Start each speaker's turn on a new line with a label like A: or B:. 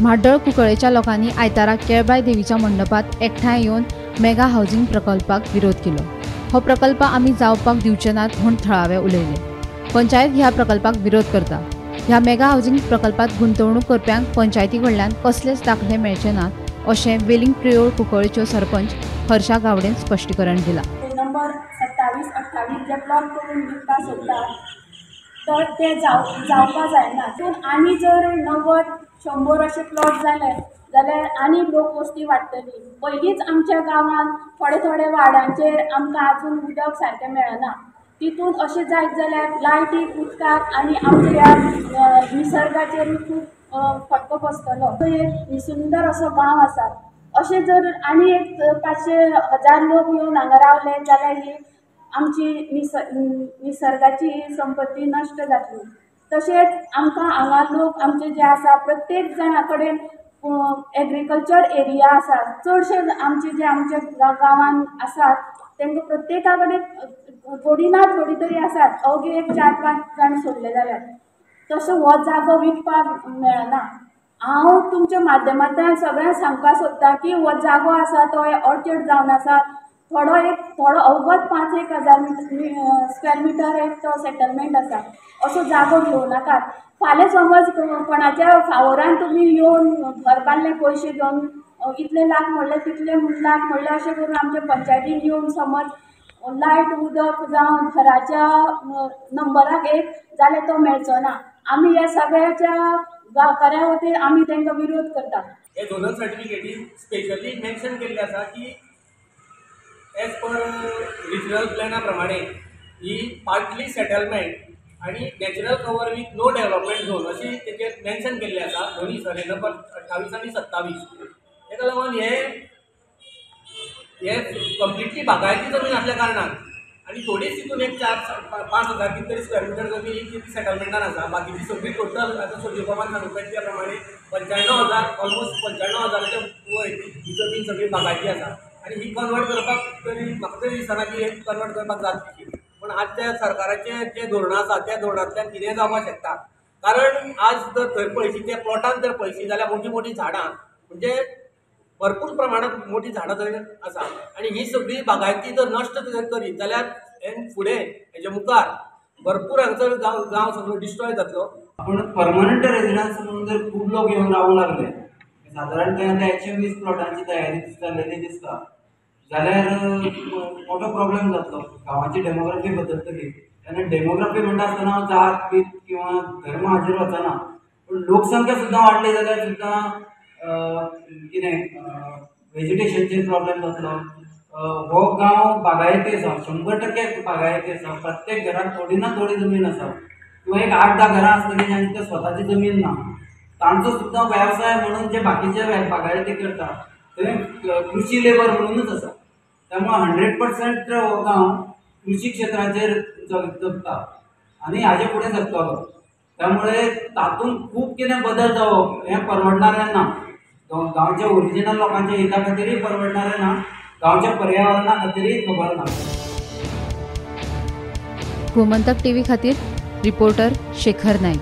A: म्हाड्डोळ कुंकळेच्या लोकांनी आयतारा केळबाई देवीच्या मंडपात एकठांय येवन मेगा हाऊसिंग प्रकल्पाक विरोध केलो। हो प्रकल्प आमी जावपाक दिवचे नात म्हूण थळावे उलयले। पंचायत ह्या प्रकल्पाक विरोध करता। ह्या मेगा हाऊसिंग प्रकल्पात गुंतवणूक करप्यांक पंचायती कडल्यान कसलेच दाखले मेळचे नात अशें वेलिंग प्रियोळ कुंकळेच्यो सरपंच हर्षा गावडेन स्पश्टीकरण दिला।
B: नंबर 27-28 जे प्लॉट करून विकपा सोदतात तर ते जावपा जायना। पूण आनी जर 90-100 अशे प्लॉट जाले जाल्यार आनी लोकवस्ती वाडटली। पयलींच आमच्या गांवांत थोडे थोडे वाड्यांचेर आमकां आजून उदक सारकें मेळना। तितून अशें जायत जाल्यार लायटीक उदकाक आनी आमच्या निसर्गाचेर खूब फटको बसतलो। एक सुंदर असो गांव आसा। अशें जर आनी एक 500,000 लोक येवन हांगा रावले जाल्यार ही आमची निसर्गाची संपत्ती नश्ट जातली। तशेंच आमकां हांगा लोक आमचे जे आसा प्रत्येक जाणा कडेन एग्रीकल्चर एरिया आसा। चडशे आमचे जे आमच्या गांवांत आसात तांकां प्रत्येका कडेन थोडी ना थोडी तरी आसात, अवघे एक 4-5 जाण सोडले जाल्यार। तसो हो जागो विकपाक मेळना। हांव तुमच्या माध्यमांतल्यान सगळ्यांक सांगपाक सोदतां की हो जागो आसा तो ऑर्चर्ड जावन आसा। थोडो अवघत 5-1 हजार स्क्वेअर मिटर एक तो सेटलमेंट आसा। असो जागो घेवं नाकात। फाल्यां समज कोणाच्या फावोरान तुमी येवन घर बांदले पयशे घेवन इतले लाख म्हणले तितले लाख म्हणले अशें करून आमच्या पंचायतीन येवन समज लायट उदक जावं घराच्या नंबराक एक जाल्यार तो मेळचो ना। आमी ह्या सगळ्याच्या गांवकाऱ्या वतीन आमी तांकां विरोध करता।
C: हे झोनल सर्टिफिकेटी स्पेशली मेन्शन केल्ले आसा की एज पर रिजनल प्लॅना प्रमाणे ही पार्टली सेटलमेंट आणि natural cover with no development zone अशी तेचेर मेन्शन केल्ले आसा दोन्ही सर्वे नंबर 28 आणि 27। ताका लागून हे कंप्लिटली बागायती जमीन असल्या कारणान आणि थोडीच तितून एक 4-5 हजार कितरी स्क्वेअर मिटर जमीन ही सेटलमेंटान आसा। बाकीची सगळी टोटल आता सोल्यूशन सांगता त्या प्रमाणे 95,000 ऑलमोस्ट 95,000च्या वयर ही जमीन सगळी बागायती आसा आणि ही कन्वर्ट करपाक तरी म्हाका तरी दिसना की हे कन्वर्ट करपाक जातली। पण आज त्या सरकाराचे जे धोरण आसा त्या धोरणांतल्यान कितें जावपाक शकता, कारण आज जर थंय पळयशी त्या प्लॉटान जर पळयशी जाल्यार मोठी मोठी झाडां म्हणजे भरपूर प्रमाणात मोठी झाडां थंय आसा आणि ही सगळी बागायती जर नश्ट करीत जाल्यार फुडें हेजे मुखार भरपूर हांगसर गांव सगळो डिस्ट्रॉय जातलो।
D: पण परमनंट रेजिडन्स म्हणून जर खूप लोक येऊन रावूंक लागले, साधारणतः आता 120 प्लॉटांची तयारी जाल्लेली दिसता, जाल्यार मोठो प्रॉब्लेम जातलो। गांवाची डेमोग्राफी बदलतली आनी डेमोग्राफी म्हणटा आसतना जात पीत किंवा धर्म हाजेर वचना, पण लोकसंख्या सुद्दां वाडली जाल्यार सुद्दां कितें वेजिटेशनचे प्रॉब्लेम जातलो। हो गांव बागायती आसा, 100% बागायती आसा। प्रत्येक घरात थोडी ना थोडी जमीन आसा किंवा एक 8-10 घरां आसतली जांची स्वताची जमीन ना, तांचो सुद्दां वेवसाय म्हणून जे बाकीचे बागायती करता थंय कृषी लेबर म्हणूनच आसा। त्यामुळे 100% हो गांव कृषी क्षेत्राचेर जगता आनी हाजे फुडें जगतलो। त्यामुळे तातूंत खूब कितें बदल जावप हें परवडणारें ना। गांवच्या ओरिजिनल लोकांच्या हिता खातीरय परवडणारें ना, गांवच्या पर्यावरणा खातीरय खबर ना।
A: गोमंतक टीव्ही खातीर रिपोर्टर शेखर नाईक।